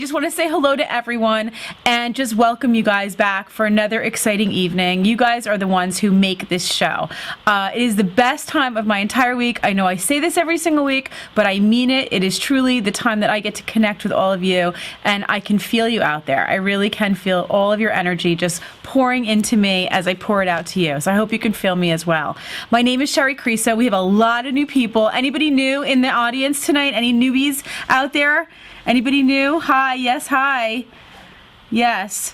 Just want to say hello to everyone and just welcome you guys back for another exciting evening. You guys are the ones who make this show. It is the best time of my entire week. I know I say this every single week, but I mean it. It is truly the time that I get to connect with all of you, and I can feel you out there. I really can feel all of your energy just pouring into me as I pour it out to you. So I hope you can feel me as well. My name is Shari. We have a lot of new people. Anybody new in the audience tonight? Any newbies out there? Anybody new? Hi, yes, hi. Yes.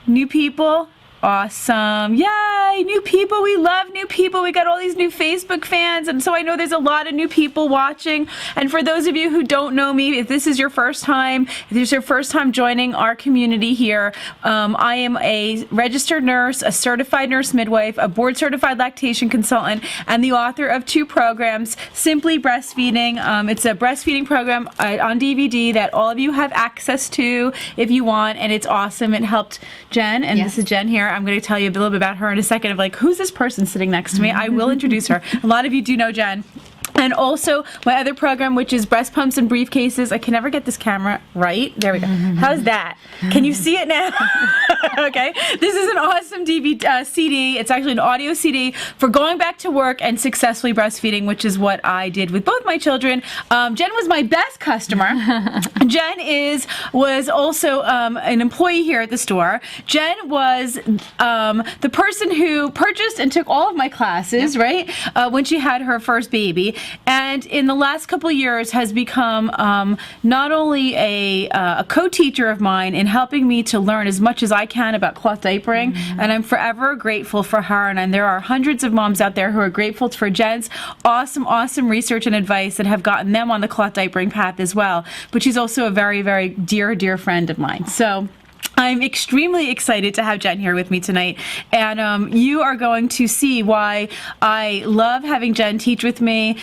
New people? Awesome. Yay, new people. We love new people. We got all these new Facebook fans, and so I know there's a lot of new people watching. And for those of you who don't know me, if this is your first time, if this is your first time joining our community here, I am a registered nurse, a certified nurse midwife, a board certified lactation consultant, and the author of 2 programs, Simply Breastfeeding. It's a breastfeeding program on DVD that all of you have access to if you want, and it's awesome. It helped Jen, and This is Jen here. I'm going to tell you a little bit about her in a second of like, who's this person sitting next to me? I will introduce her. A lot of you do know Jen. And also my other program, which is Breast Pumps and Briefcases. I can never get this camera right. There we go. How's that? Can you see it now? Okay. This is an awesome DVD, CD. It's actually an audio CD for going back to work and successfully breastfeeding, which is what I did with both my children. Jen was my best customer. Jen was also an employee here at the store. Jen was the person who purchased and took all of my classes, right, when she had her first baby. And in the last couple of years has become not only a co-teacher of mine in helping me to learn as much as I can about cloth diapering, and I'm forever grateful for her. And there are hundreds of moms out there who are grateful for Jen's awesome research and advice that have gotten them on the cloth diapering path as well. But she's also a very, very dear friend of mine. So I'm extremely excited to have Jen here with me tonight, and you are going to see why I love having Jen teach with me,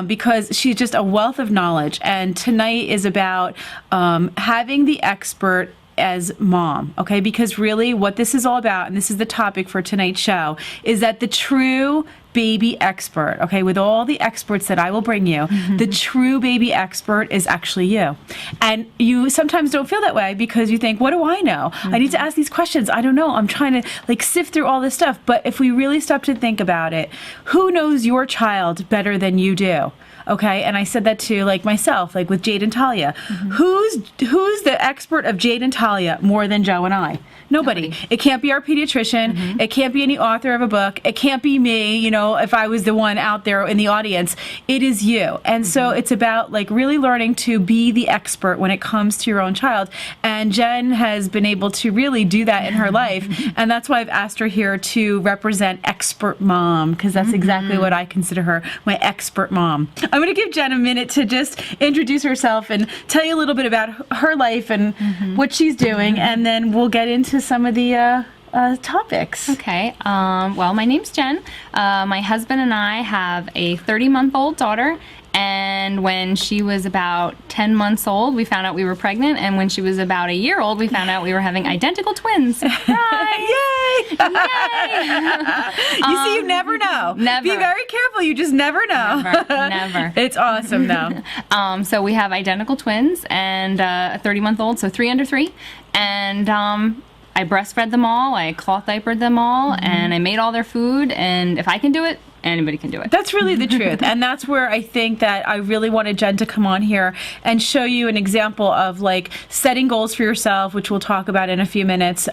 because she's just a wealth of knowledge, and tonight is about having the expert as mom, okay? Because really what this is all about, and this is the topic for tonight's show, is that the true baby expert, okay, with all the experts that I will bring you, the true baby expert is actually you. And you sometimes don't feel that way because you think, what do I know? I need to ask these questions. I don't know. I'm trying to like sift through all this stuff. But if we really stop to think about it, who knows your child better than you do? Okay, and I said that to like myself, like with Jade and Talia. Who's the expert of Jade and Talia more than Joe and I? Nobody. It can't be our pediatrician. It can't be any author of a book. It can't be me, you know, if I was the one out there in the audience. It is you. And so it's about like really learning to be the expert when it comes to your own child. And Jen has been able to really do that in her life. And that's why I've asked her here to represent expert mom, because that's exactly what I consider her, my expert mom. I'm going to give Jen a minute to just introduce herself and tell you a little bit about her life and what she's doing, and then we'll get into some of the topics. Okay. Well, my name's Jen. My husband and I have a 30-month-old daughter, and when she was about 10 months old, we found out we were pregnant, and when she was about a year old, we found out we were having identical twins. Surprise! Yay! You see, you never know. Never. Be very careful. You just never know. Never. It's awesome, though. So we have identical twins and a 30-month-old, so 3 under 3. And I breastfed them all, I cloth diapered them all, and I made all their food, and if I can do it, anybody can do it. That's really the truth. And that's where I think that I really wanted Jen to come on here and show you an example of like setting goals for yourself, which we'll talk about in a few minutes.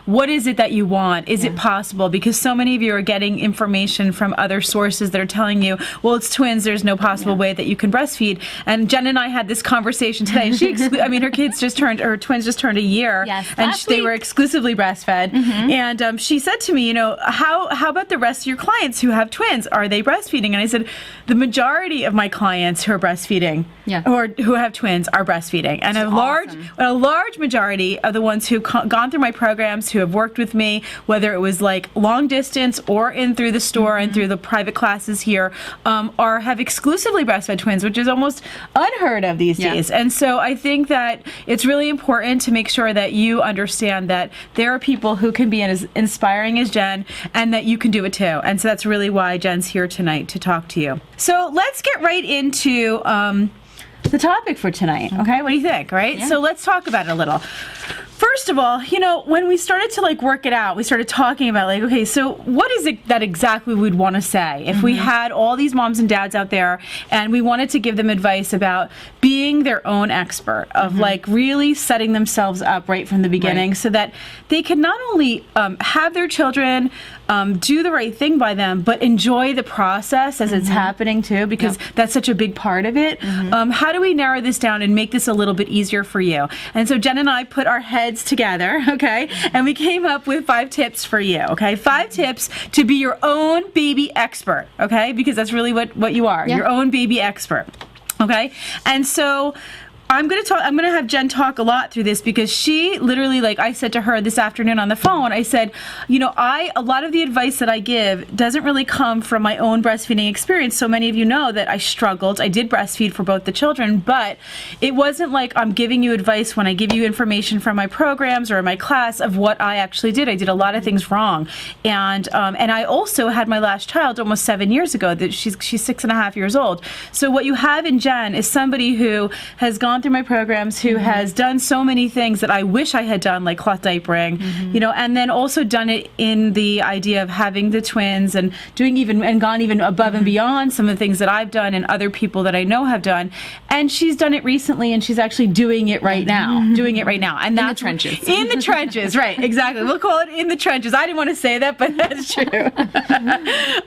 What is it that you want? Is it possible? Because so many of you are getting information from other sources that are telling you, well, it's twins, there's no possible way that you can breastfeed. And Jen and I had this conversation today. Her twins just turned a year, and they were exclusively breastfed. And she said to me, you know, how about the rest of your clients who have twins? Are they breastfeeding? And I said, the majority of my clients who are breastfeeding or who have twins are breastfeeding. And a large majority of the ones who've gone through my programs, who have worked with me, whether it was like long distance or in through the store and through the private classes here, have exclusively breastfed twins, which is almost unheard of these days. And so I think that it's really important to make sure that you understand that there are people who can be as inspiring as Jen, and that you can do it too. And so that's really why Jen's here tonight to talk to you. So let's get right into the topic for tonight. Okay, what do you think? Right. Yeah. So let's talk about it a little. First of all, when we started to work it out, we started talking about okay, so what is it that exactly we'd want to say if we had all these moms and dads out there and we wanted to give them advice about being their own expert of really setting themselves up right from the beginning so that they can not only have their children do the right thing by them, but enjoy the process as it's happening too, because that's such a big part of it. How do we narrow this down and make this a little bit easier for you? And so Jen and I put our heads together, okay, and we came up with 5 tips for you, okay? 5 tips to be your own baby expert, okay? Because that's really what you are, your own baby expert, okay? And so I'm going to have Jen talk a lot through this because she literally, I said to her this afternoon on the phone, I said, a lot of the advice that I give doesn't really come from my own breastfeeding experience. So many of you know that I struggled. I did breastfeed for both the children, but it wasn't like I'm giving you advice when I give you information from my programs or in my class of what I actually did. I did a lot of things wrong. And I also had my last child almost 7 years ago. That she's 6.5 years old. So what you have in Jen is somebody who has gone through my programs, who has done so many things that I wish I had done, like cloth diapering, and then also done it in the idea of having the twins and gone even above and beyond some of the things that I've done and other people that I know have done. And she's done it recently, and she's actually doing it right now. And that's in the trenches. In the trenches, right? Exactly. We'll call it in the trenches. I didn't want to say that, but that's true.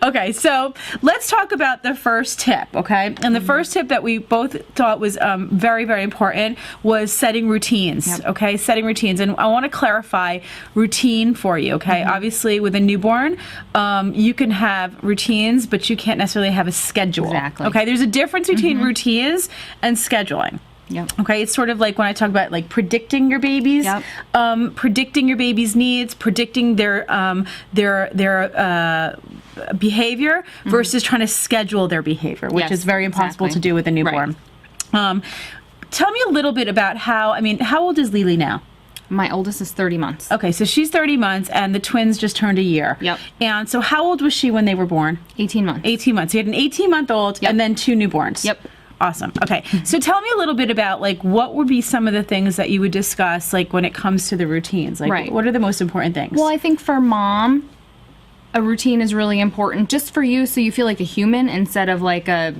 Okay, so let's talk about the first tip. Okay, and the first tip that we both thought was very, very important was setting routines. Okay, setting routines. And I want to clarify routine for you. Okay, obviously with a newborn, you can have routines, but you can't necessarily have a schedule. Exactly. Okay, there's a difference between routines and scheduling. Yep. Okay, it's sort of like when I talk about predicting your babies, predicting your baby's needs, predicting their behavior versus trying to schedule their behavior, which is very impossible to do with a newborn. Right. Tell me a little bit about how old is Lily now? My oldest is 30 months. Okay, so she's 30 months, and the twins just turned a year. Yep. And so how old was she when they were born? 18 months. 18 months. You had an 18-month-old and then 2 newborns. Yep. Awesome. Okay, so tell me a little bit about what would be some of the things that you would discuss when it comes to the routines. What are the most important things? Well, I think for mom, a routine is really important just for you, so you feel like a human instead of like a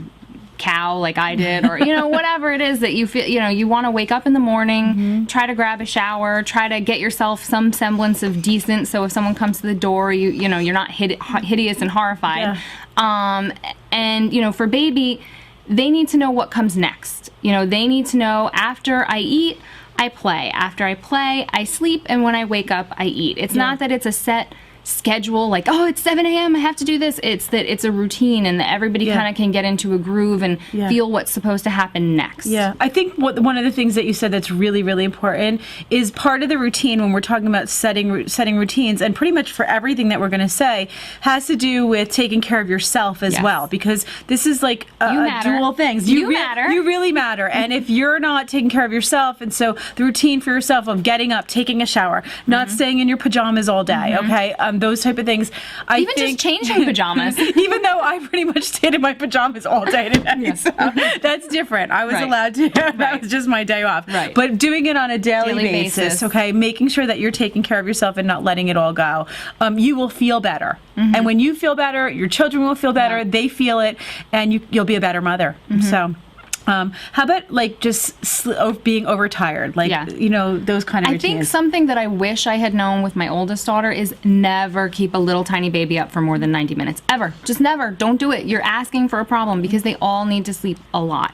cow like I did, or whatever it is that you feel. You want to wake up in the morning, try to grab a shower, try to get yourself some semblance of decent, so if someone comes to the door, you're not hideous and horrified. And for baby, they need to know what comes next. They need to know after I eat, I play. After I play, I sleep, and when I wake up, I eat. It's not that it's a set schedule, it's 7 a.m. I have to do this. It's that it's a routine, and that everybody kind of can get into a groove and feel what's supposed to happen next. Yeah, I think one of the things that you said that's really, really important is part of the routine when we're talking about setting routines, and pretty much for everything that we're going to say has to do with taking care of yourself as well, because this is dual things. You matter. You really matter. And if you're not taking care of yourself, and so the routine for yourself of getting up, taking a shower, not staying in your pajamas all day, okay? Those type of things. I think just changing pajamas. Even though I pretty much stayed in my pajamas all day today, so that's different. I was allowed to. That was just my day off. Right. But doing it on a daily basis, okay, making sure that you're taking care of yourself and not letting it all go, you will feel better. And when you feel better, your children will feel better. They feel it, and you'll be a better mother. So. How about just being overtired, those kind of routines? I think something that I wish I had known with my oldest daughter is never keep a little tiny baby up for more than 90 minutes. Ever. Just never. Don't do it. You're asking for a problem, because they all need to sleep a lot.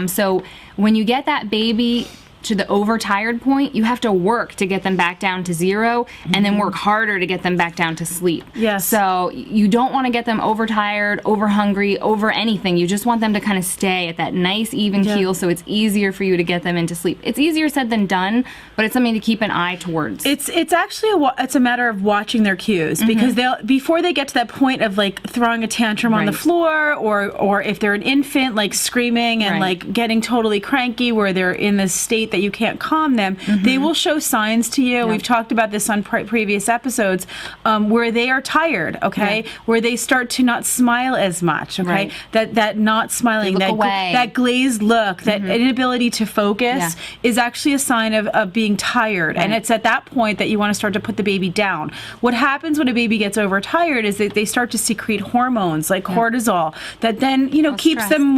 So when you get that baby to the overtired point, you have to work to get them back down to 0, and then work harder to get them back down to sleep. Yes. So you don't want to get them overtired, over hungry, over anything. You just want them to kind of stay at that nice even keel, so it's easier for you to get them into sleep. It's easier said than done, but it's something to keep an eye towards. It's actually it's a matter of watching their cues, because before they get to that point of throwing a tantrum on the floor, or if they're an infant screaming and getting totally cranky, where they're in this state state that you can't calm them, they will show signs to you. We've talked about this on previous episodes, where they are tired, where they start to not smile as much, that not smiling, that glazed look, that inability to focus is actually a sign of being tired. And it's at that point that you want to start to put the baby down. What happens when a baby gets overtired is that they start to secrete hormones like cortisol that then, keeps them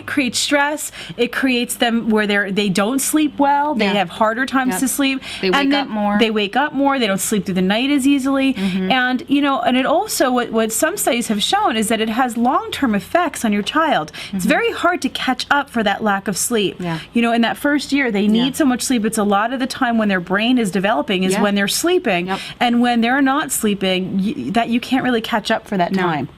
creates stress. It creates them where they don't sleep well. They have harder times to sleep. They wake up more. They wake up more. They don't sleep through the night as easily. And, and it also, what some studies have shown is that it has long-term effects on your child. It's very hard to catch up for that lack of sleep. In that first year, they need so much sleep. It's a lot of the time when their brain is developing is when they're sleeping. And when they're not sleeping, you can't really catch up for that time.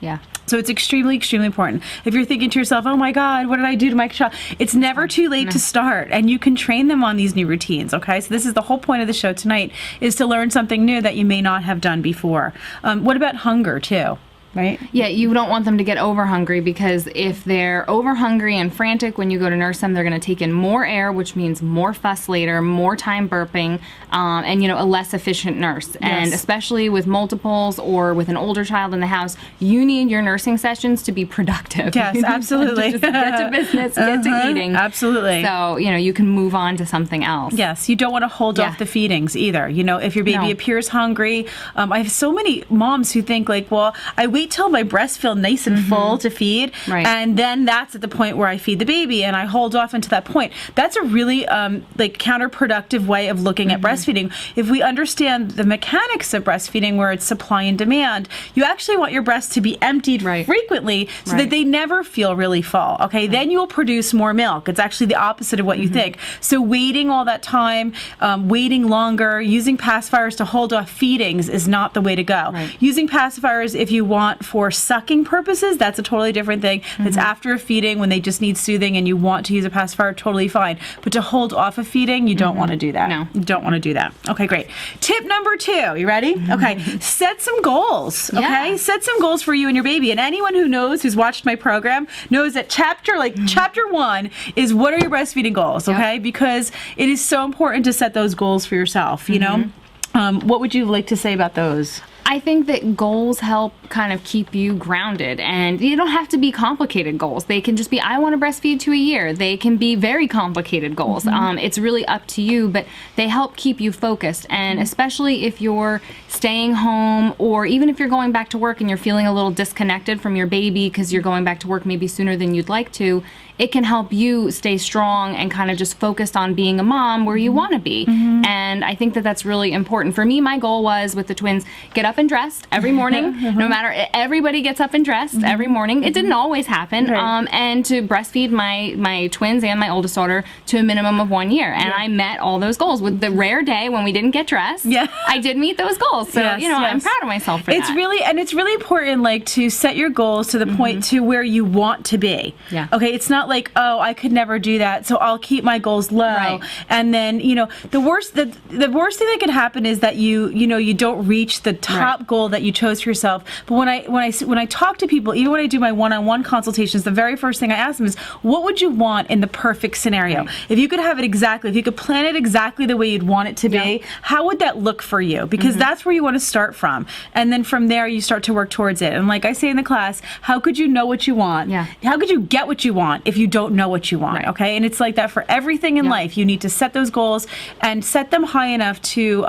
So it's extremely, extremely important. If you're thinking to yourself, oh my God, what did I do to my child? It's never too late to start, and you can train them on these new routines, okay? So this is the whole point of the show tonight, is to learn something new that you may not have done before. What about hunger, too? Right? Yeah, you don't want them to get over hungry, because if they're over hungry and frantic when you go to nurse them, they're going to take in more air, which means more fuss later, more time burping, and a less efficient nurse. And especially with multiples or with an older child in the house, you need your nursing sessions to be productive. Yes, absolutely. Just get to business, get to eating. Absolutely. So, you can move on to something else. Yes, you don't want to hold off the feedings either. If your baby appears hungry, I have so many moms who think well, I wait till my breasts feel nice and full to feed, and then that's at the point where I feed the baby, and I hold off until that point. That's a really counterproductive way of looking at breastfeeding. If we understand the mechanics of breastfeeding, where it's supply and demand, you actually want your breasts to be emptied frequently so that they never feel really full. Okay, then you will produce more milk. It's actually the opposite of what you think. So waiting all that time, waiting longer, using pacifiers to hold off feedings is not the way to go. Using pacifiers if you want for sucking purposes, that's a totally different thing. It's after a feeding when they just need soothing and you want to use a pacifier, totally fine. But to hold off a feeding, you don't want to do that. No. You don't want to do that. Okay, great. Tip number 2. You ready? Okay. Set some goals. Okay? Set some goals for you and your baby. And anyone who knows, who's watched my program, knows that chapter 1 is what are your breastfeeding goals, okay? Because it is so important to set those goals for yourself, what would you like to say about those? I think that goals help kind of keep you grounded, and you don't have to be complicated goals. They can just be, I want to breastfeed to a year. They can be very complicated goals. It's really up to you, but they help keep you focused. And especially if you're staying home, or even if you're going back to work and you're feeling a little disconnected from your baby because you're going back to work maybe sooner than you'd like to, it can help you stay strong and kind of just focused on being a mom where you want to be. And I think that that's really important. For me, my goal was with the twins, get up and dressed every morning. No matter, everybody gets up and dressed every morning. It didn't always happen. And to breastfeed my twins and my oldest daughter to a minimum of 1 year. And I met all those goals. With the rare day when we didn't get dressed, I did meet those goals. So, I'm proud of myself for that. It's really important, to set your goals to the point to where you want to be. Okay, it's not like, oh, I could never do that, so I'll keep my goals low. And then, the worst thing that could happen is that you don't reach the top goal that you chose for yourself. But when I talk to people, even when I do my one-on-one consultations, the very first thing I ask them is, what would you want in the perfect scenario? If you could have it exactly, if you could plan it exactly the way you'd want it to be, how would that look for you? Because that's where you want to start from. And then from there, you start to work towards it. And like I say in the class, how could you know what you want? How could you get what you want if you don't know what you want? Okay? And it's like that for everything in life. You need to set those goals and set them high enough to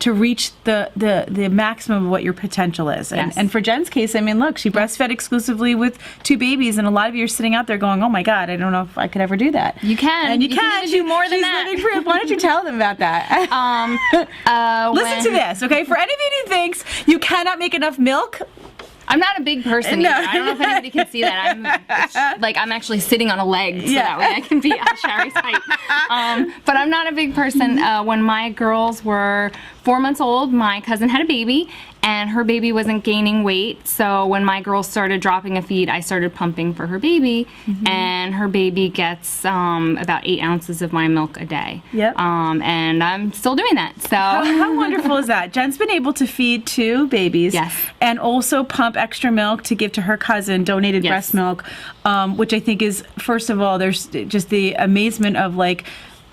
reach the maximum of what your potential is. And for Jen's case, I mean, look, she breastfed exclusively with 2 babies, and a lot of you are sitting out there going, oh my God, I don't know if I could ever do that. You can. And you can do more than that. Living proof. Why don't you tell them about that? Listen to this, okay? For anybody who thinks you cannot make enough milk, I'm not a big person either. I don't know if anybody can see that. I'm actually sitting on a leg so that way I can be Shari's height. But I'm not a big person. When my girls were 4 months old, my cousin had a baby, and her baby wasn't gaining weight. So when my girl started dropping a feed, I started pumping for her baby, and her baby gets about 8 ounces of my milk a day. Yep. And I'm still doing that. So How wonderful is that? Jen's been able to feed 2 babies, Yes. and also pump extra milk to give to her cousin, donated Yes. breast milk, which I think is, first of all, there's just the amazement of like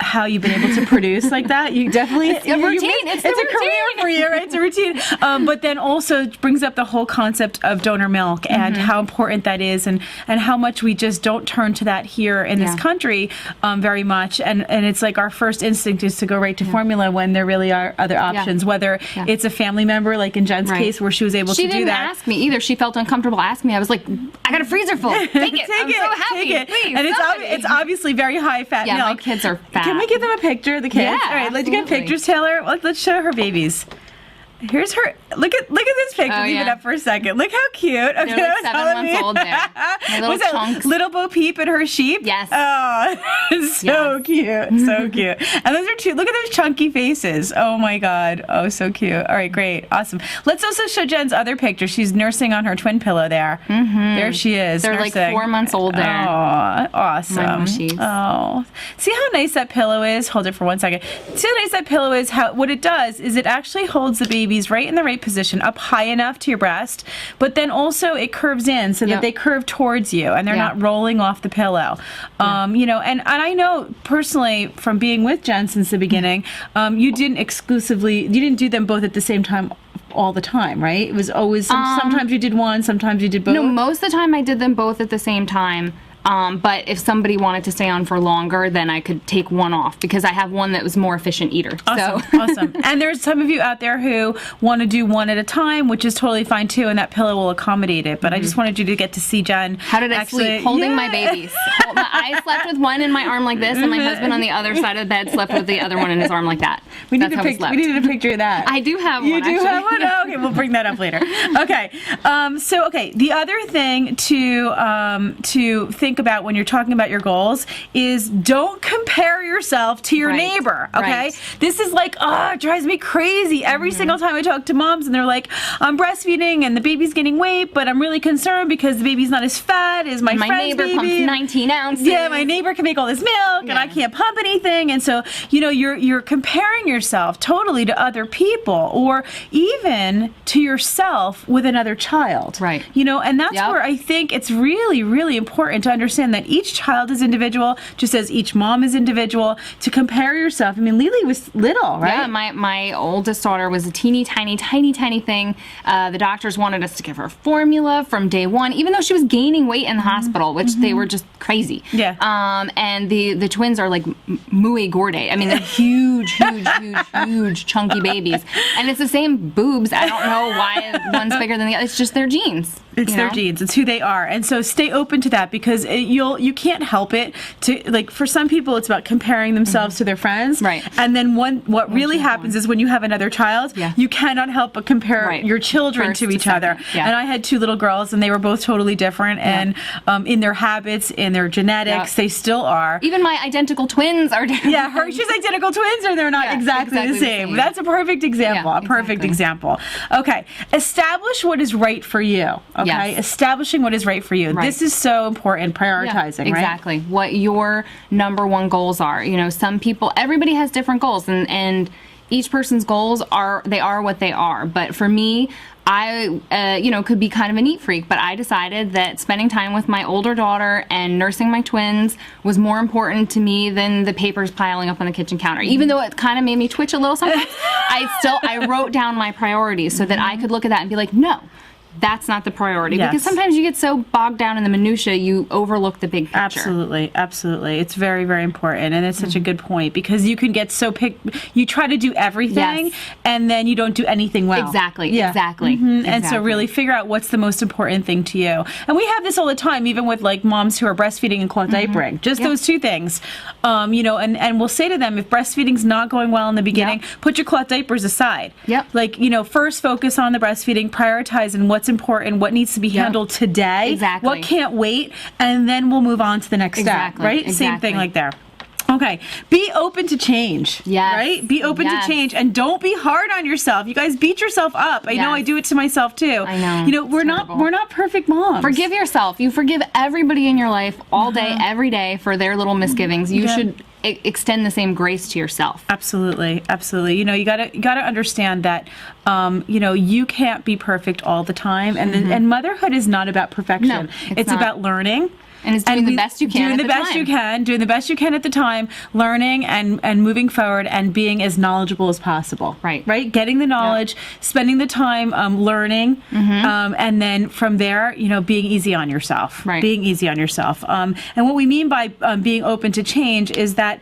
how you've been able to produce like that. You definitely It's a routine. It's the a career routine. for you, right? It's a routine. But then also brings up the whole concept of donor milk and how important that is, and how much we just don't turn to that here in this country very much. And it's like our first instinct is to go right to formula when there really are other options, whether it's a family member, like in Jen's case, where she was able to do that. She didn't ask me either. She felt uncomfortable asking me. I was like, I got a freezer full. Take it. I'm so happy. Take it. Please, and somebody. it's obviously very high fat Yeah, milk. my kids are fat. Can we give them a picture of the kids? Yeah, All right, let's get absolutely. pictures, Taylor. Let's show her babies. Here's her. Look at this picture. Oh, Leave it yeah. up for a second. Look how cute. Okay, They're like that was 7 telling months me. old there. My little Was that chunks. little Bo Peep and her sheep? Yes. Oh, so cute. So cute. And those are 2. Look at those chunky faces. Oh my God. Oh, so cute. All right, great. Awesome. Let's also show Jen's other picture. She's nursing on her twin pillow there. There she is. They're nursing. like 4 months old there. Oh, awesome. My mushies. Oh, see how nice that pillow is? Hold it for 1 second. See how nice that pillow is? What it does is it actually holds the babies right in the right position, up high enough to your breast, but then also it curves in so that they curve towards you and they're not rolling off the pillow. You know, and I know personally from being with Jen since the beginning, you didn't do them both at the same time all the time, right? It was always, sometimes you did one, sometimes you did both. No, most of the time I did them both at the same time. But if somebody wanted to stay on for longer, then I could take one off because I have one that was more efficient eater. Awesome, So. awesome. And there's some of you out there who want to do one at a time, which is totally fine too, and that pillow will accommodate it. But I just wanted you to get to see Jen. How did I sleep? Holding my babies. I slept with one in my arm like this, and my husband on the other side of the bed slept with the other one in his arm like that. We That's need how we slept. we needed a picture of that. I do have You one. do actually. have one? Oh, okay, we'll bring that up later. Okay. The other thing to think about when you're talking about your goals is don't compare yourself to your neighbor, okay? Right. This is like, it drives me crazy every single time I talk to moms and they're like, I'm breastfeeding and the baby's gaining weight, but I'm really concerned because the baby's not as fat as my friend's neighbor baby. pumps 19 ounces. Yeah, my neighbor can make all this milk and I can't pump anything. And so, you know, you're comparing yourself totally to other people or even to yourself with another child. Right. You know, and that's where I think it's really, really important to understand that each child is individual, just as each mom is individual, to compare yourself. I mean, Lily was little, right? Yeah, my oldest daughter was a teeny tiny thing. The doctors wanted us to give her formula from day one, even though she was gaining weight in the hospital, which they were just crazy. Yeah. And the twins are like muy gordo. I mean, they're huge, chunky babies. And it's the same boobs. I don't know why one's bigger than the other. It's just their genes. It's their genes. It's who they are. And so stay open to that because you can't help it to, like, for some people it's about comparing themselves to their friends. Right. And then what really happens is when you have another child, you cannot help but compare your children First to to each other. second. Yeah. And I had 2 little girls and they were both totally different and in their habits, in their genetics, they still are. Even my identical twins are different. Yeah, she's identical twins or they're not exactly the same. That's a perfect example. Yeah, a perfect example. Okay. Establish what is right for you. Okay. Yes. Establishing what is right for you. Right. This is so important. Prioritizing, right? Exactly. What your number one goals are. You know, some people, everybody has different goals and each person's goals are what they are. But for me, I, could be kind of a neat freak, but I decided that spending time with my older daughter and nursing my twins was more important to me than the papers piling up on the kitchen counter. Even though it kind of made me twitch a little sometimes, I wrote down my priorities so that I could look at that and be like, no, that's not the priority. Yes. Because sometimes you get so bogged down in the minutia, you overlook the big picture. Absolutely, absolutely. It's very, very important, and it's such a good point because you can get so you try to do everything, and then you don't do anything well. Exactly. Exactly. And so really figure out what's the most important thing to you. And we have this all the time, even with like moms who are breastfeeding and cloth diapering. Just those 2 things. And we'll say to them, if breastfeeding's not going well in the beginning, put your cloth diapers aside. Like, first focus on the breastfeeding, prioritize and what's important, what needs to be handled today, what can't wait, and then we'll move on to the next step, right? Same thing like there. Okay. Be open to change. Yes. Right? Be open Yes. to change, and don't be hard on yourself. You guys beat yourself up. I know I Yes. do it to myself too. I know. You know, It's we're terrible. not perfect moms. Forgive yourself. You forgive everybody in your life all day, every day for their little misgivings. You Yeah. should extend the same grace to yourself. Absolutely, absolutely. You know, you gotta understand that, you know, you can't be perfect all the time, and and motherhood is not about perfection. No, it's not. about learning. And it's doing the best you can Doing at the the best time. you can, doing the best you can at the time, learning and moving forward and being as knowledgeable as possible. Right. Right? Getting the knowledge, spending the time learning, and then from there, you know, being easy on yourself. Right. Being easy on yourself. And what we mean by being open to change is that,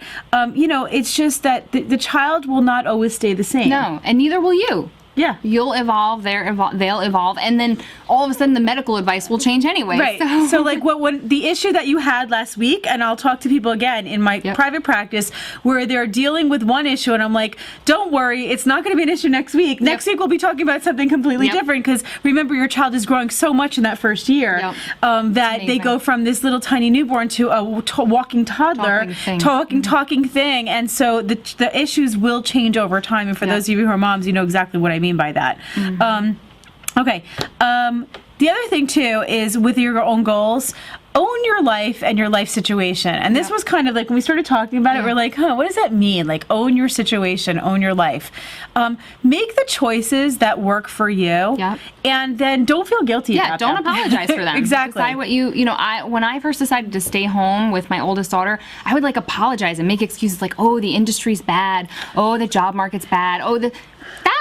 you know, it's just that the child will not always stay the same. No, and neither will you. Yeah. You'll evolve, they'll evolve, and then all of a sudden the medical advice will change anyway. Right. So like when the issue that you had last week, and I'll talk to people again in my private practice where they're dealing with one issue, and I'm like, don't worry, it's not going to be an issue next week. Next week we'll be talking about something completely different, because remember, your child is growing so much in that first year that they go from this little tiny newborn to a walking toddler, talking thing, and so the issues will change over time. And for those of you who are moms, you know exactly what I mean by that. Okay. The other thing too is with your own goals, own your life and your life situation. And this was kind of like when we started talking about it, we're like, what does that mean? Like, own your situation, own your life. Make the choices that work for you, and then don't feel guilty about don't them. apologize for them. Exactly. Decide what you know, when I first decided to stay home with my oldest daughter, I would like apologize and make excuses like, oh, the industry's bad. Oh, the job market's bad. Oh, that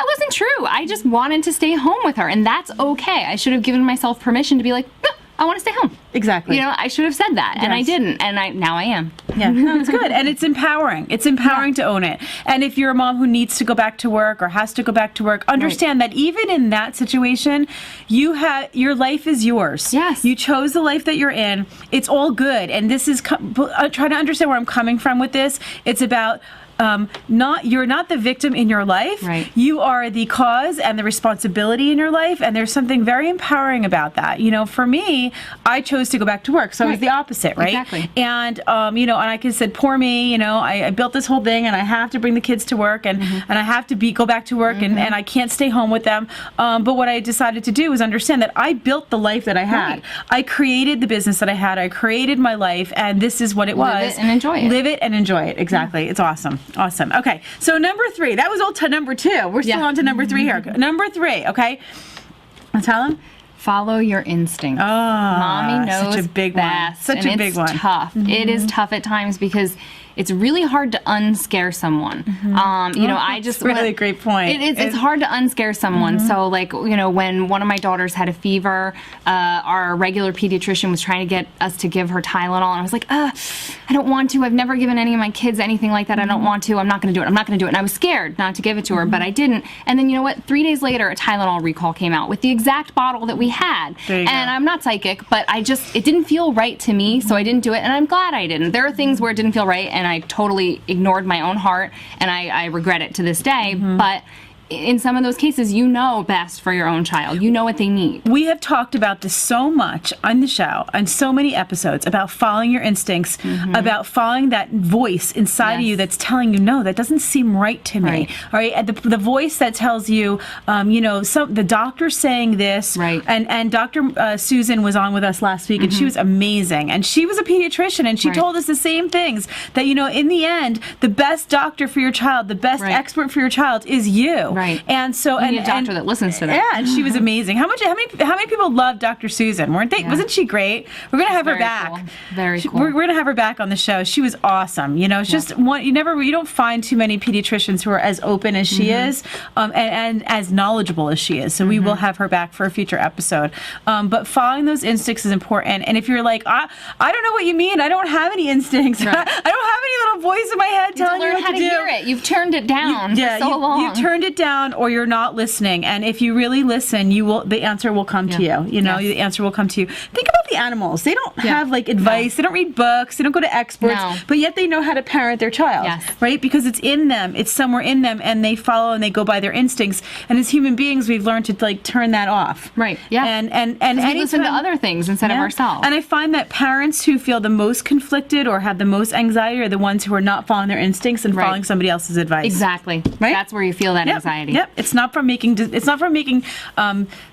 wasn't true. I just wanted to stay home with her, and that's okay. I should have given myself permission to be like, no, I want to stay home. Exactly. You know, I should have said that, and I didn't, and now I am. Yeah, no, it's good, and it's empowering. It's empowering to own it. And if you're a mom who needs to go back to work or has to go back to work, understand that even in that situation, your life is yours. Yes. You chose the life that you're in. It's all good, and this is try to understand where I'm coming from with this. It's about. You're not the victim in your life. Right. You are the cause and the responsibility in your life, and there's something very empowering about that. You know, for me, I chose to go back to work, so I was the opposite, right? Exactly. And you know, and I could have said, poor me. You know, I built this whole thing, and I have to bring the kids to work, and I have to go back to work, and I can't stay home with them. But what I decided to do was understand that I built the life that I had. Right. I created the business that I had. I created my life, and this is what it was. Live it and enjoy it. Live it and enjoy it. Exactly. It's awesome. Awesome. Okay. So number 3. That was all to number 2. We're still on to number 3 here. Number 3. Okay. I'll tell them. Follow your instincts. Oh, Mommy knows such a big best. one. Such and a big one. It's tough. It is tough at times because it's really hard to unscare someone. You know, I just really a great point. It's hard to unscare someone. So, like, you know, when one of my daughters had a fever, our regular pediatrician was trying to get us to give her Tylenol, and I was like, I don't want to. I've never given any of my kids anything like that. I don't want to. I'm not going to do it. I'm not going to do it. And I was scared not to give it to her, but I didn't. And then, you know what? 3 days later, a Tylenol recall came out with the exact bottle that we had. There you go. And I'm not psychic, but it didn't feel right to me, so I didn't do it, and I'm glad I didn't. There are things where it didn't feel right, and I totally ignored my own heart, and I regret it to this day, but in some of those cases, you know best for your own child. You know what they need. We have talked about this so much on the show, on so many episodes, about following your instincts, about following that voice inside of you that's telling you, no, that doesn't seem right to me. Right. All right, and the voice that tells you, you know, the doctor's saying this, Right. and Dr. Susan was on with us last week, and she was amazing, and she was a pediatrician, and she told us the same things, that, you know, in the end, the best doctor for your child, the best expert for your child is you. Right. And so, You need a doctor that listens to that. Yeah, and she was amazing. How many people loved Dr. Susan? Weren't they? Yeah. Wasn't she great? We're gonna have her Very back. cool. Very cool. We're gonna have her back on the show. She was awesome. You know, it's just one. You don't find too many pediatricians who are as open as she is, and as knowledgeable as she is. So we will have her back for a future episode. But following those instincts is important. And if you're like, I don't know what you mean. I don't have any instincts. Right. I don't have any little voice in my head telling me learn what how to to do. hear it. You've turned it down for so long. You've turned it down. down or you're not listening. And if you really listen, the answer will come to you. You know, the answer will come to you. Think about the animals. They don't have like advice. They don't read books. They don't go to experts, but yet they know how to parent their child, right? Because it's in them. It's somewhere in them, and they follow and they go by their instincts. And as human beings, we've learned to like turn that off. Right. Yeah. And we listen to other things instead of ourselves. And I find that parents who feel the most conflicted or have the most anxiety are the ones who are not following their instincts and following somebody else's advice. Exactly. Right. That's where you feel that anxiety. Yep. It's not from making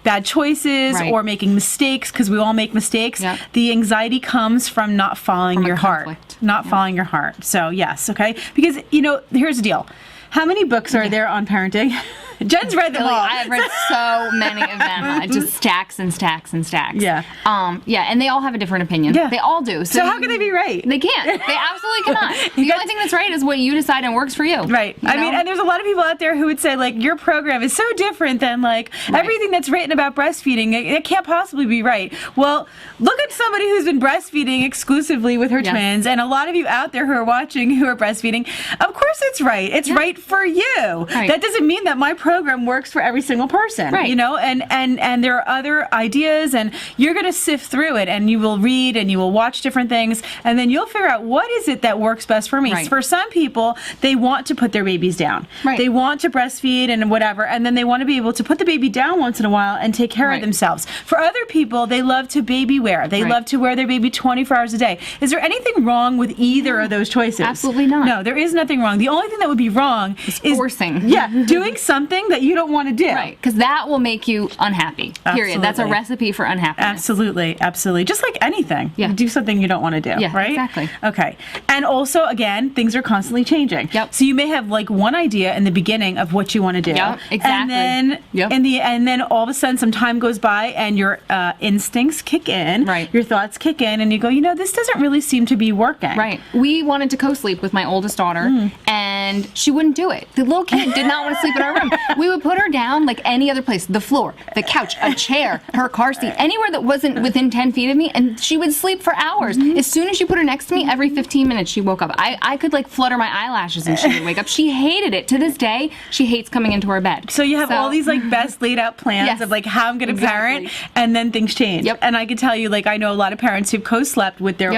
bad choices or making mistakes, because we all make mistakes. Yep. The anxiety comes from not following your heart. Not following your heart. So yes, okay? Because, you know, here's the deal. How many books are there on parenting? Jen's read them all. I've read so many of them. Just stacks and stacks and stacks. Yeah. And they all have a different opinion. Yeah. They all do. So how can they be right? They can't. They absolutely cannot. The only thing that's right is what you decide and works for you. Right. I mean, and there's a lot of people out there who would say, like, your program is so different than, like, everything that's written about breastfeeding. It can't possibly be right. Well, look at somebody who's been breastfeeding exclusively with her twins, and a lot of you out there who are watching who are breastfeeding. Of course it's right. It's right for you. Right. That doesn't mean that my program works for every single person, you know, and there are other ideas, and you're going to sift through it, and you will read and you will watch different things, and then you'll figure out what is it that works best for me. Right. For some people, they want to put their babies down. Right. They want to breastfeed and whatever, and then they want to be able to put the baby down once in a while and take care of themselves. For other people, they love to baby wear. They love to wear their baby 24 hours a day. Is there anything wrong with either of those choices? Absolutely not. No, there is nothing wrong. The only thing that would be wrong is forcing. Doing something that you don't want to do. Right, because that will make you unhappy. Period. That's a recipe for unhappiness. Absolutely, absolutely. Just like anything. Yeah. You do something you don't want to do. Yeah, right? Exactly. Okay. And also, again, things are constantly changing. Yep. So you may have like one idea in the beginning of what you want to do. Yep, exactly. And then and then all of a sudden some time goes by and your instincts kick in. Right. Your thoughts kick in and you go, you know, this doesn't really seem to be working. Right. We wanted to co-sleep with my oldest daughter and she wouldn't do it. The little kid did not want to sleep in our room. We would put her down like any other place, the floor, the couch, a chair, her car seat, anywhere that wasn't within 10 feet of me, and she would sleep for hours. As soon as she put her next to me, every 15 minutes she woke up. I could like flutter my eyelashes and she would wake up. She hated it. To this day, she hates coming into our bed. So you have all these like best laid out plans of like how I'm going to parent, and then things change. Yep. And I can tell you, like, I know a lot of parents who've co-slept with their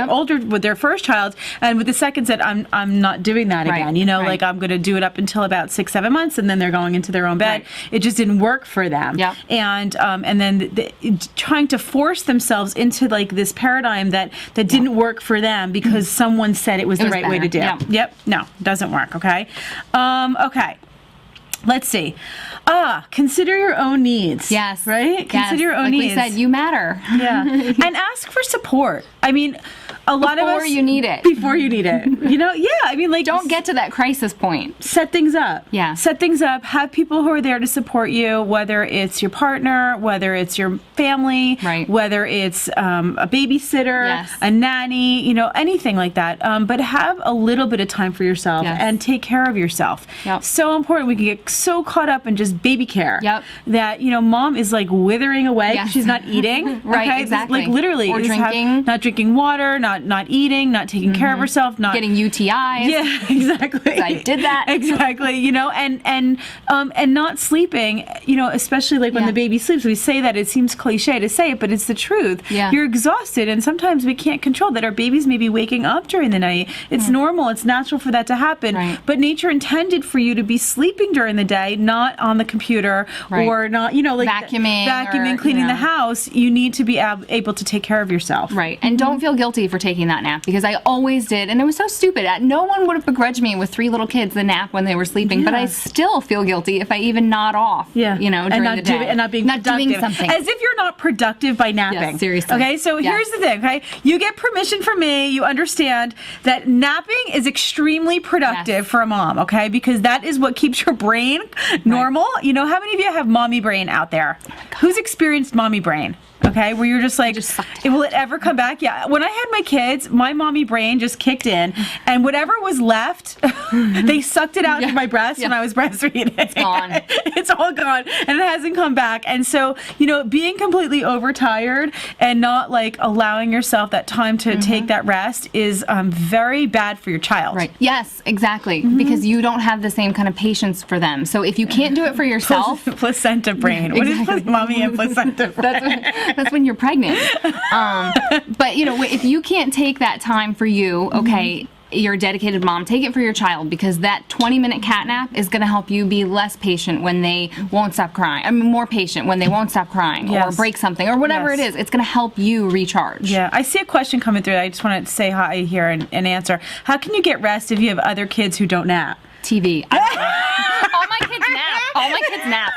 with their first child, and with the second said, I'm not doing that again. You know, like I'm going to do it up until about 6-7 months, and then they're going into their own bed. It just didn't work for them. And then trying to force themselves into like this paradigm that didn't work for them because someone said it was the right way to do. Yep. No, doesn't work. Okay. Okay. Let's see. Consider your own needs. Yes. Right? Consider your own needs. Like we said, you matter. Yeah. And ask for support. I mean, a lot of us... Before you need it. Before you need it. You know? Yeah. I mean, like... Don't get to that crisis point. Set things up. Yeah. Set things up. Have people who are there to support you, whether it's your partner, whether it's your family, whether it's a babysitter, a nanny, you know, anything like that. But have a little bit of time for yourself and take care of yourself. So important. We can get so caught up in just baby care that, you know, mom is like withering away because she's not eating. Exactly. Like literally. Or drinking. Not drinking water, not eating, not taking care of herself, not getting UTIs. Yeah, exactly. I did that. Exactly. You know, and not sleeping, you know, especially like when the baby sleeps. We say that, it seems cliche to say it, but it's the truth. You're exhausted, and sometimes we can't control that. Our babies may be waking up during the night. It's normal. It's natural for that to happen. But nature intended for you to be sleeping during the day, not on the computer or not, you know, like vacuuming, cleaning the house. You need to be able to take care of yourself. Right. And don't feel guilty for taking that nap, because I always did, and it was so stupid. No one would have begrudged me with 3 little kids the nap when they were sleeping, but I still feel guilty if I even nod off. You know, during the day. And not being productive. Doing something. As if you're not productive by napping. Yes, seriously. Okay, so here's the thing, okay? You get permission from me, you understand that napping is extremely productive for a mom, okay? Because that is what keeps your brain normal. You know, how many of you have mommy brain out there? Who's experienced mommy brain? Okay, where you're just like, will it ever come back? Yeah, when I had my kids, my mommy brain just kicked in, and whatever was left, they sucked it out through my breast when I was breastfeeding. It's gone. It's all gone, and it hasn't come back. And so, being completely overtired and not like allowing yourself that time to take that rest is very bad for your child. Right. Yes, exactly. Because you don't have the same kind of patience for them. So if you can't do it for yourself, placenta brain. Exactly. What is mommy and placenta brain? that's when you're pregnant. But if you can't take that time for you, okay, you're a dedicated mom, take it for your child, because that 20-minute cat nap is going to help you be less patient when they won't stop crying. I mean, more patient when they won't stop crying or break something or whatever it is. It's going to help you recharge. Yeah, I see a question coming through. I just want to say hi here and answer. How can you get rest if you have other kids who don't nap? TV. All my kids nap. All my kids nap.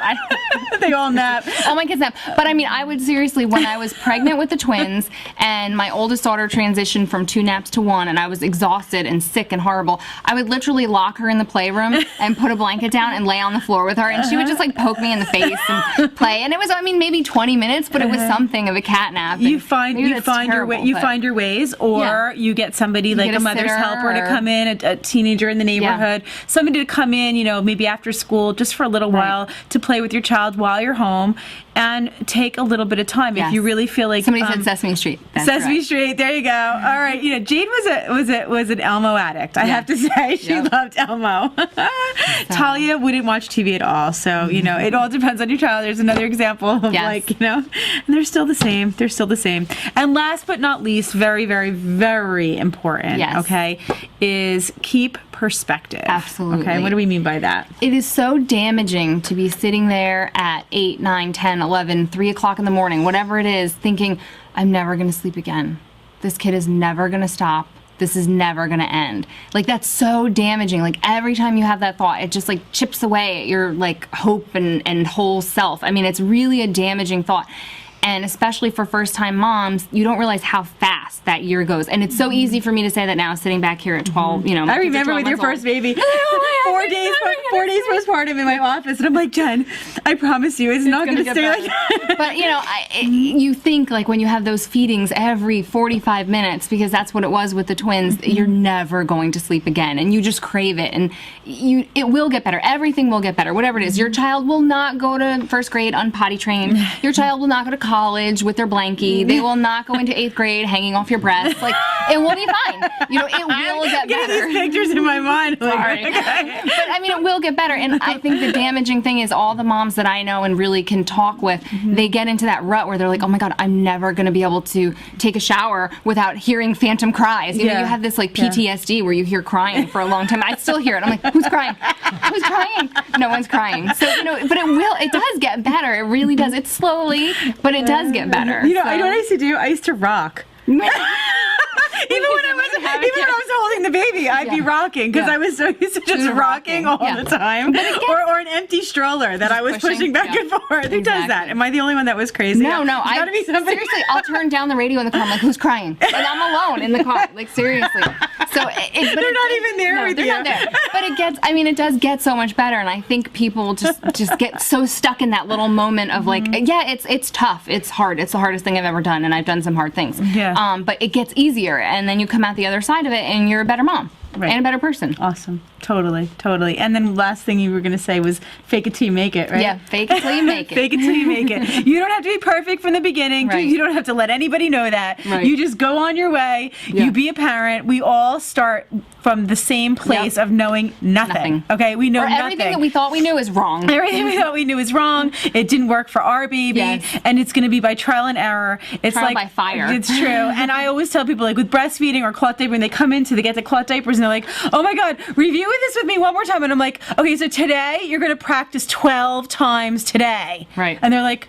They all nap. All my kids nap. But I mean, I would seriously, when I was pregnant with the twins and my oldest daughter transitioned from 2 naps to 1 and I was exhausted and sick and horrible, I would literally lock her in the playroom and put a blanket down and lay on the floor with her, and she would just like poke me in the face and play. And it was, maybe 20 minutes, but it was something of a cat nap. You find your ways, or you get somebody like a mother's helper to come in, a teenager in the neighborhood, somebody to come in, maybe after school just for a little while to play with your child while you're home and take a little bit of time if you really feel like somebody said Sesame Street. Sesame Street, there you go. All right, Jade was an Elmo addict. I have to say, she loved Elmo. Talia wouldn't watch TV at all. So it all depends on your child. There's another example of and they're still the same. They're still the same. And last but not least, very, very, very important. Okay, is keep perspective. Absolutely. Okay, what do we mean by that? It is so damaging to be sitting there at 8, 9, 10, 11, 3 o'clock in the morning, whatever it is, thinking, I'm never going to sleep again. This kid is never going to stop. This is never going to end. Like, that's so damaging. Like, every time you have that thought, it just like chips away at your like hope and whole self. I mean, it's really a damaging thought. And especially for first-time moms, you don't realize how fast that year goes. And it's so easy for me to say that now, sitting back here at 12, I remember with your first baby, 4 days postpartum in my office, and I'm like, Jen, I promise you, it's not going to stay like that. But, you think, like, when you have those feedings every 45 minutes, because that's what it was with the twins, you're never going to sleep again. And you just crave it. And it will get better. Everything will get better, whatever it is. Your child will not go to first grade unpotty trained. Your child will not go to college with their blankie. They will not go into 8th grade hanging off your breast. Like, it will be fine. It will get better. These pictures in my mind. Sorry. Okay. But it will get better. And I think the damaging thing is all the moms that I know and really can talk with, they get into that rut where they're like, oh my God, I'm never going to be able to take a shower without hearing phantom cries. You know, you have this like PTSD where you hear crying for a long time. I still hear it. I'm like, who's crying? Who's crying? No one's crying. So, but it does get better. It really does. It's slowly, but it does get better. I know what I used to do? I used to rock. Even when I was holding the baby, I'd be rocking because I was so used to just rocking all the time. Or an empty stroller that I was pushing back and forth. Who does that? Am I the only one that was crazy? No. Seriously, I'll turn down the radio in the car. I'm like, who's crying? And I'm alone in the car. Like, seriously. So they're not even there with you. They're not there. But it does get so much better. And I think people just get so stuck in that little moment of like, it's tough. It's hard. It's the hardest thing I've ever done. And I've done some hard things. Yeah. But it gets easier. And then you come out the other side of it and you're a better mom. Right. And a better person. Awesome. Totally. And then last thing you were going to say was fake it till you make it, right? Yeah, fake it till you make it. Fake it till you make it. You don't have to be perfect from the beginning. Right. You don't have to let anybody know that. Right. You just go on your way. Yeah. You be a parent. We all start from the same place of knowing nothing. Okay? We know nothing. Everything that we thought we knew is wrong. Everything we thought we knew is wrong. It didn't work for our baby. Yes. And it's going to be by trial and error. It's trial by fire. It's true. And I always tell people, like with breastfeeding or cloth diapering, when they come in to get the cloth diapers and they're like, oh my God, review this with me one more time. And I'm like, okay, so today you're going to practice 12 times today. Right. And they're like,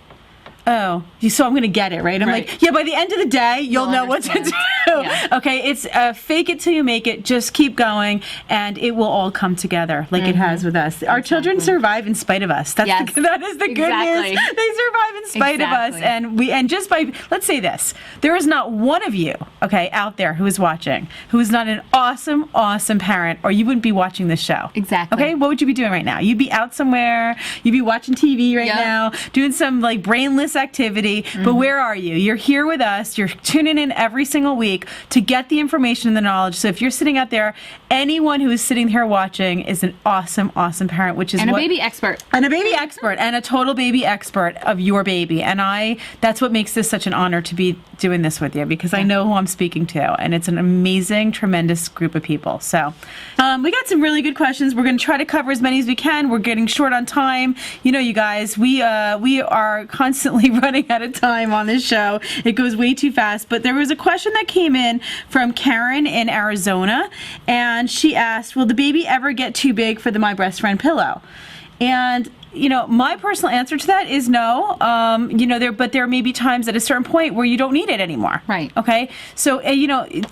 oh, so I'm going to get it, right? I'm like, yeah, by the end of the day, you'll know what understand. to do. Yeah. Okay, it's fake it till you make it. Just keep going, and it will all come together like it has with us. Our children survive in spite of us. That is the good news. They survive in spite of us. And just by, let's say this, there is not one of you, okay, out there who is watching, who is not an awesome, awesome parent, or you wouldn't be watching this show. Exactly. Okay, what would you be doing right now? You'd be out somewhere. You'd be watching TV right now, doing some like brainless activity, but where are you? You're here with us. You're tuning in every single week to get the information and the knowledge. So if you're sitting out there, anyone who is sitting here watching is an awesome, awesome parent, which is And a baby expert. And a baby expert and a total baby expert of your baby. And that's what makes this such an honor to be doing this with you, because I know who I'm speaking to, and it's an amazing, tremendous group of people. So we got some really good questions. We're going to try to cover as many as we can. We're getting short on time. You know, you guys, we are constantly running out of time on this show. It goes way too fast. But there was a question that came in from Karen in Arizona, and she asked, will the baby ever get too big for the My Brest Friend pillow? And you know, my personal answer to that is no. But there may be times at a certain point where you don't need it anymore. Right. Okay. So,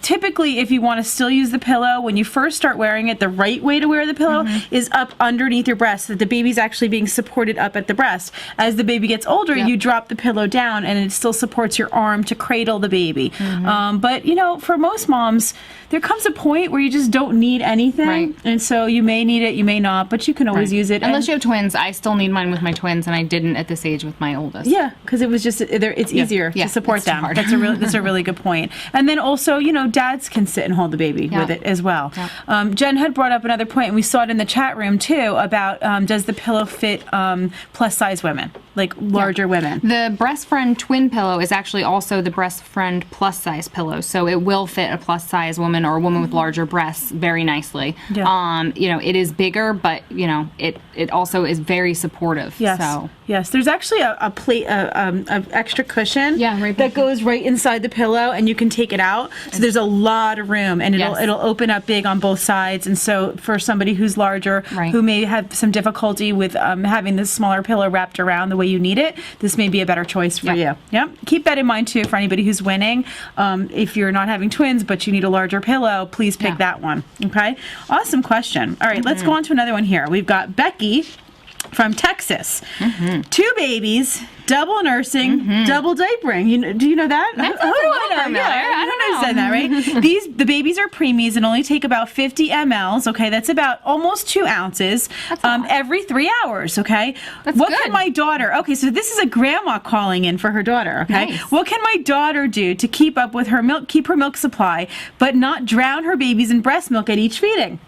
typically if you want to still use the pillow, when you first start wearing it, the right way to wear the pillow is up underneath your breast, so that the baby's actually being supported up at the breast. As the baby gets older, you drop the pillow down and it still supports your arm to cradle the baby. But, for most moms, there comes a point where you just don't need anything. Right. And so you may need it, you may not, but you can always use it. Unless you have twins. I still need mine with my twins, and I didn't at this age with my oldest. Yeah, because it was just it's easier to support them. That's a really good point. And then also, dads can sit and hold the baby with it as well. Yeah. Jen had brought up another point, and we saw it in the chat room too, about does the pillow fit plus size women, like larger women? The Brest Friend twin pillow is actually also the Brest Friend plus size pillow, so it will fit a plus size woman or a woman with larger breasts very nicely. Yeah. It is bigger, but it also is very supportive. Yes. So. Yes. There's actually a plate, of extra cushion right that goes right inside the pillow, and you can take it out. So there's a lot of room, and it'll open up big on both sides. And so for somebody who's larger, who may have some difficulty with having this smaller pillow wrapped around the way you need it, this may be a better choice for you. Yep. Keep that in mind too for anybody who's winning. If you're not having twins but you need a larger pillow, please pick that one. Okay. Awesome question. All right, let's go on to another one here. We've got Becky from Texas. 2 babies, double nursing, double diapering. Do you know that? That sounds a little familiar. Yeah, I don't know. Said that, right? The babies are preemies and only take about 50 mLs. Okay, that's about almost 2 ounces every 3 hours. Okay, what can my daughter? Okay, so this is a grandma calling in for her daughter. Okay, what can my daughter do to keep up with her milk, keep her milk supply, but not drown her babies in breast milk at each feeding?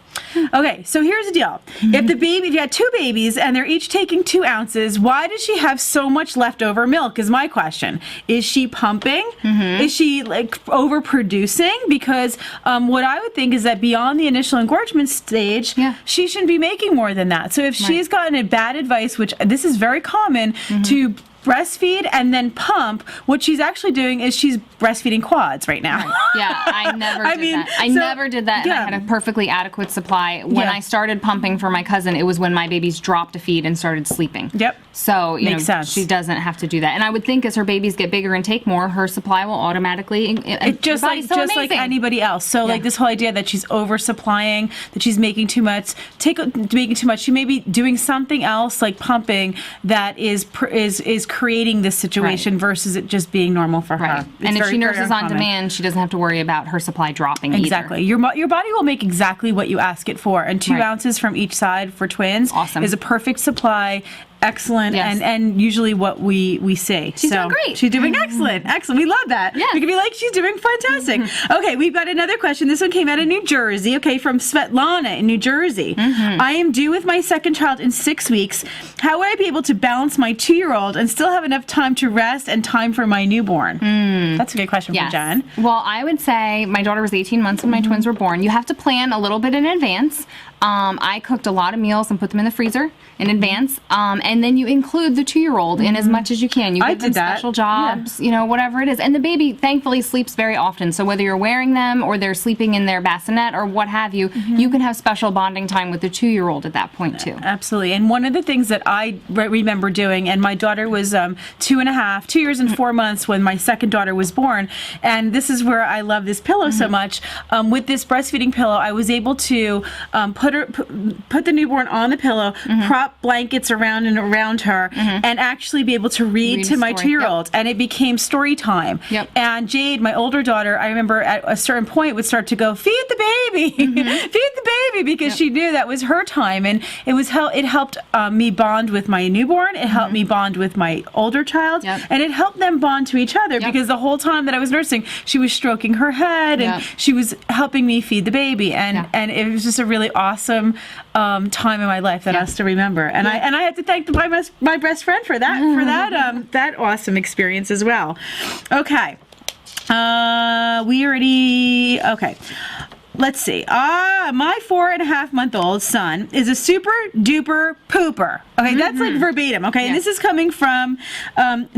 Okay, so here's the deal. If you had 2 babies and they're each taking 2 ounces, why does she have so much leftover milk is my question. Is she pumping? Is she overproducing? Because what I would think is that beyond the initial engorgement stage, she shouldn't be making more than that. So if she's gotten a bad advice, which this is very common, to breastfeed and then pump, what she's actually doing is she's breastfeeding quads right now. Yeah, I never did that. I never did that, and I had a perfectly adequate supply. When I started pumping for my cousin, it was when my babies dropped a feed and started sleeping. Yep. So, Makes sense. She doesn't have to do that. And I would think as her babies get bigger and take more, her supply will automatically... just like anybody else. So like this whole idea that she's oversupplying, that she's making too much, she may be doing something else like pumping that is creating this situation versus it just being normal for her. And if she nurses on demand, she doesn't have to worry about her supply dropping either. Your body will make exactly what you ask it for, and 2 ounces from each side for twins is a perfect supply. Excellent, and usually what we see. She's doing great. She's doing excellent. We love that. Yes. We can be like, she's doing fantastic. Okay, we've got another question. This one came out of New Jersey. Okay, from Svetlana in New Jersey. I am due with my second child in 6 weeks. How would I be able to balance my 2-year-old and still have enough time to rest and time for my newborn? That's a good question for Jen. Well, I would say my daughter was 18 months when my twins were born. You have to plan a little bit in advance. I cooked a lot of meals and put them in the freezer in advance, and then you include the 2-year-old in as much as you can. You give them special jobs, whatever it is. And the baby, thankfully, sleeps very often. So whether you're wearing them or they're sleeping in their bassinet or what have you, you can have special bonding time with the 2-year-old at that point, too. Absolutely. And one of the things that I remember doing, and my daughter was 2 years and 4 months when my second daughter was born, and this is where I love this pillow so much. With this breastfeeding pillow, I was able to put put the newborn on the pillow, prop blankets around her, and actually be able to read to my 2-year-old. And it became story time. And Jade, my older daughter, I remember at a certain point would start to go, feed the baby, feed the baby, because she knew that was her time. And it helped me bond with my newborn. It helped me bond with my older child. And it helped them bond to each other because the whole time that I was nursing, she was stroking her head and she was helping me feed the baby. And it was just a really awesome time in my life that I still remember. And I have to thank my best friend for that, that awesome experience as well. Okay. Let's see. My 4.5-month-old son is a super duper pooper. Okay, that's like verbatim. Okay, and this is coming from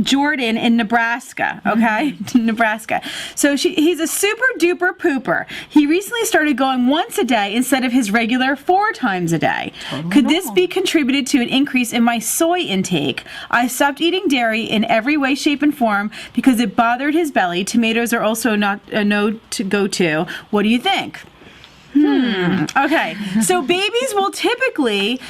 Jordan in Nebraska. Okay, Nebraska. So he's a super duper pooper. He recently started going once a day instead of his regular 4 times a day. Could this be contributed to an increase in my soy intake? I stopped eating dairy in every way, shape, and form because it bothered his belly. Tomatoes are also not a no to go to. What do you think? Okay, so babies will typically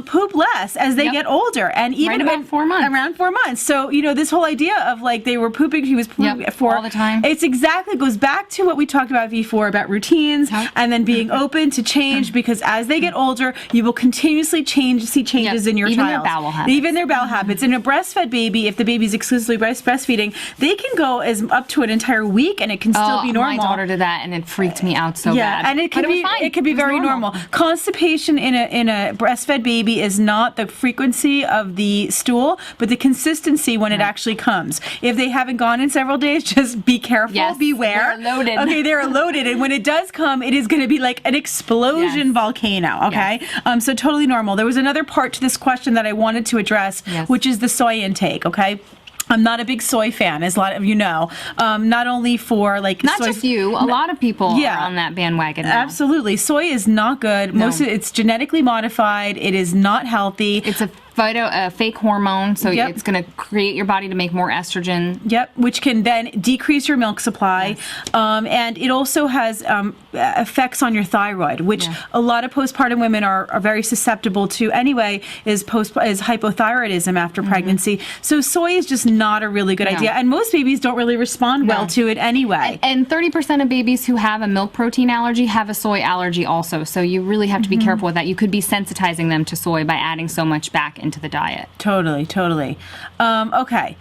poop less as they get older, and even around 4 months. Around 4 months. So this whole idea of like they were pooping, he was pooping all the time. It's exactly goes back to what we talked about before about routines and then being open to change, because as they get older, you will continuously see changes in your even child. Their bowel habits. Even their bowel habits. In a breastfed baby, if the baby's exclusively breastfeeding, they can go up to an entire week, and it can still be normal. My daughter did that, and it freaked me out so bad. And it could be very normal. Constipation in a breastfed baby is not the frequency of the stool, but the consistency when it actually comes. If they haven't gone in several days, just be careful, beware. They're loaded. Okay, they're loaded, and when it does come, it is going to be like an explosion volcano. Okay, so totally normal. There was another part to this question that I wanted to address, which is the soy intake. Okay. I'm not a big soy fan, as a lot of you know. Not only for like not just you, a lot of people are on that bandwagon now. Absolutely, soy is not good. Most of it's genetically modified. It is not healthy. It's a fake hormone, so it's going to create your body to make more estrogen. Which can then decrease your milk supply, and it also has effects on your thyroid, which a lot of postpartum women are very susceptible to anyway. Is hypothyroidism after pregnancy. So soy is just not a really good idea, and most babies don't really respond well to it anyway. And 30% of babies who have a milk protein allergy have a soy allergy also. So you really have to be careful with that. You could be sensitizing them to soy by adding so much back into the diet. Totally. Okay.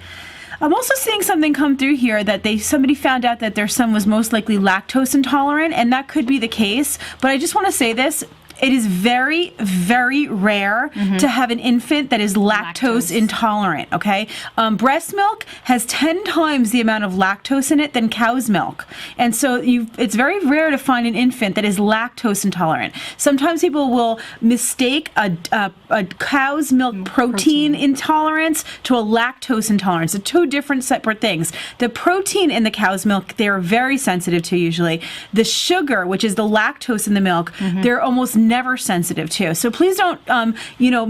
I'm also seeing something come through here that somebody found out that their son was most likely lactose intolerant, and that could be the case. But I just want to say this. It is very, very rare to have an infant that is lactose intolerant, okay? Breast milk has 10 times the amount of lactose in it than cow's milk. And so it's very rare to find an infant that is lactose intolerant. Sometimes people will mistake a cow's milk protein intolerance to a lactose intolerance. They're two different separate things. The protein in the cow's milk, they're very sensitive to usually. The sugar, which is the lactose in the milk, they're almost never sensitive to. So please don't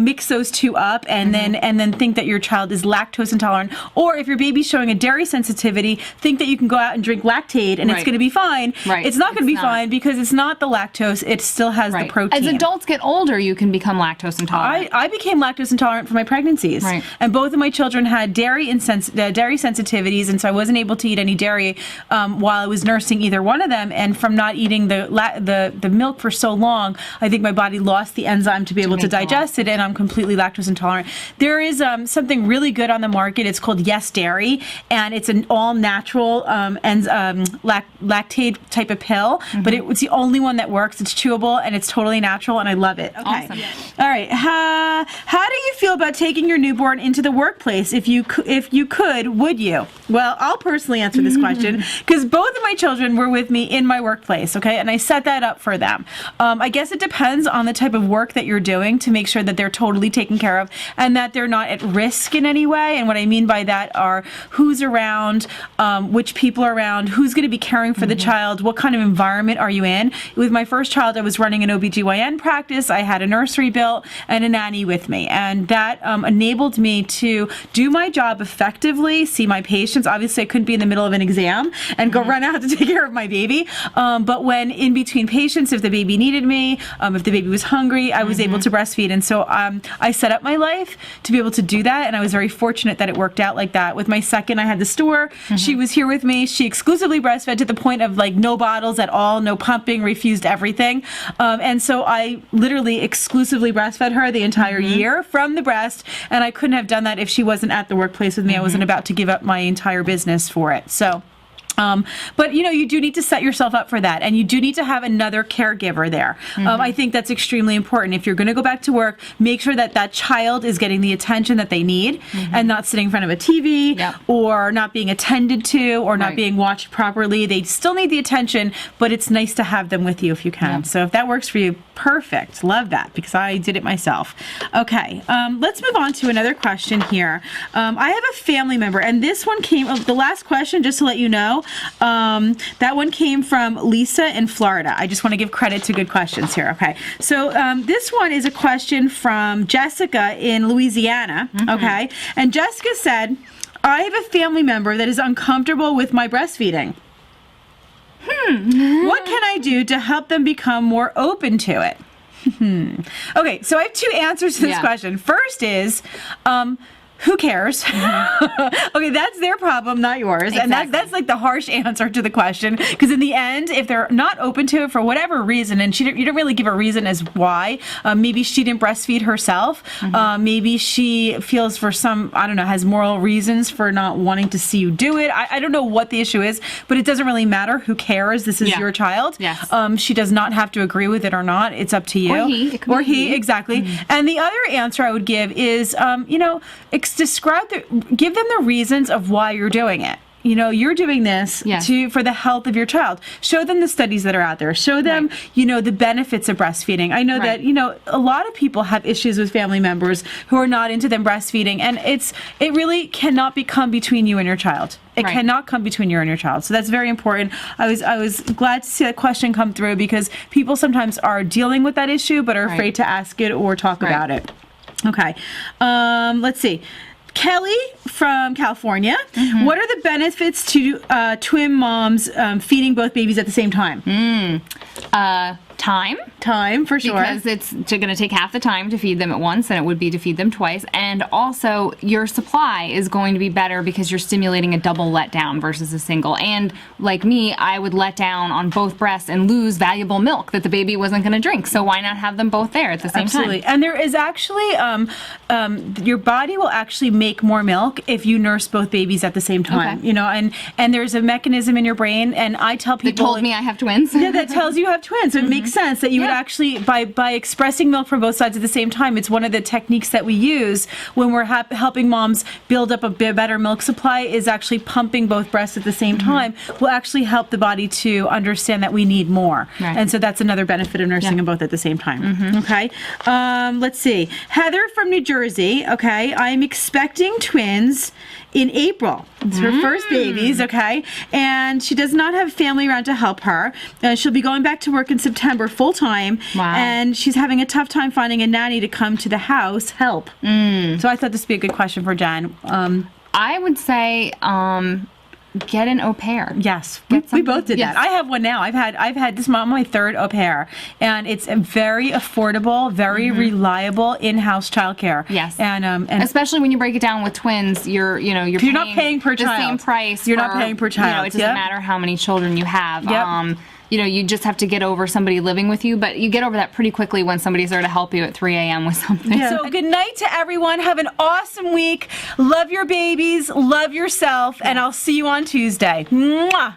mix those two up and then think that your child is lactose intolerant, or if your baby's showing a dairy sensitivity, think that you can go out and drink Lactaid and it's going to be fine. It's not going to be fine because it's not the lactose, it still has the protein. As adults get older, you can become lactose intolerant. I became lactose intolerant for my pregnancies, and both of my children had dairy sensitivities, and so I wasn't able to eat any dairy while I was nursing either one of them, and from not eating the milk for so long, I think my body lost the enzyme to be able to digest it, and I'm completely lactose intolerant. There is something really good on the market. It's called Yes Dairy, and it's an all-natural lactate type of pill, but it's the only one that works. It's chewable, and it's totally natural, and I love it. Okay. Awesome. All right. How do you feel about taking your newborn into the workplace? If you could, would you? Well, I'll personally answer this question because both of my children were with me in my workplace, okay, and I set that up for them. I guess it depends on the type of work that you're doing to make sure that they're totally taken care of and that they're not at risk in any way. And what I mean by that are who's around, which people are around, who's going to be caring for the child, what kind of environment are you in. With my first child, I was running an OBGYN practice. I had a nursery built and a nanny with me. And that enabled me to do my job effectively, see my patients. Obviously, I couldn't be in the middle of an exam and go run out to take care of my baby. But when in between patients, if the baby needed me, If the baby was hungry, I was able to breastfeed. And so I set up my life to be able to do that. And I was very fortunate that it worked out like that. With my second, I had the store. She was here with me. She exclusively breastfed to the point of like no bottles at all, no pumping, refused everything. And so I literally exclusively breastfed her the entire year from the breast. And I couldn't have done that if she wasn't at the workplace with me. I wasn't about to give up my entire business for it. So. But you do need to set yourself up for that, and you do need to have another caregiver there. I think that's extremely important. If you're going to go back to work, make sure that that child is getting the attention that they need, and not sitting in front of a TV, or not being attended to, or not being watched properly. They still need the attention, but it's nice to have them with you if you can. So if that works for you, perfect. Love that, because I did it myself. Okay, let's move on to another question here. I have a family member, and this one came, the last question, just to let you know, that one came from Lisa in Florida. I just want to give credit to good questions here. Okay. So this one is a question from Jessica in Louisiana. Okay. And Jessica said, I have a family member that is uncomfortable with my breastfeeding. What can I do to help them become more open to it? Okay. So I have two answers to this question. First is, who cares? Okay, that's their problem, not yours. Exactly. And that's like the harsh answer to the question. Because in the end, if they're not open to it for whatever reason, and you didn't really give a reason as why, maybe she didn't breastfeed herself. Maybe she feels for some, I don't know, has moral reasons for not wanting to see you do it. I don't know what the issue is, but it doesn't really matter. Who cares? This is your child. Yes. She does not have to agree with it or not. It's up to you. Or he. It could or be he, exactly. And the other answer I would give is, give them the reasons of why you're doing it. You're doing this for the health of your child. Show them the studies that are out there. Show them, the benefits of breastfeeding. I know that, a lot of people have issues with family members who are not into them breastfeeding, and it really cannot become between you and your child. It cannot come between you and your child. So that's very important. I was glad to see that question come through, because people sometimes are dealing with that issue but are afraid to ask it or talk about it. Okay. Let's see. Kelly from California. What are the benefits to twin moms feeding both babies at the same time? Time, for sure. Because it's going to take half the time to feed them at once than it would be to feed them twice. And also, your supply is going to be better because you're stimulating a double letdown versus a single. And like me, I would let down on both breasts and lose valuable milk that the baby wasn't going to drink. So why not have them both there at the same time? And there is actually, your body will actually make more milk if you nurse both babies at the same time. And there's a mechanism in your brain, and I tell people that told me I have twins. that tells you have twins. So it makes sense that you would actually, by expressing milk from both sides at the same time, it's one of the techniques that we use when we're helping moms build up a better milk supply, is actually pumping both breasts at the same time will actually help the body to understand that we need more. And so that's another benefit of nursing them both at the same time. Okay. Let's see. Heather from New Jersey. Okay. I'm expecting twins in April. It's her first babies, okay? And she does not have family around to help her. She'll be going back to work in September full-time. Wow. And she's having a tough time finding a nanny to come to the house help. So I thought this would be a good question for Jen. I would say get an au pair. Yes, we both did that. I have one now. I've had this my third au pair, and it's a very affordable, very reliable in-house childcare. Yes, and especially when you break it down with twins, you're not paying per child. The same price. You're not paying per child. It doesn't matter how many children you have. You just have to get over somebody living with you, but you get over that pretty quickly when somebody's there to help you at 3 a.m. with something. So good night to everyone. Have an awesome week. Love your babies. Love yourself. And I'll see you on Tuesday. Mwah!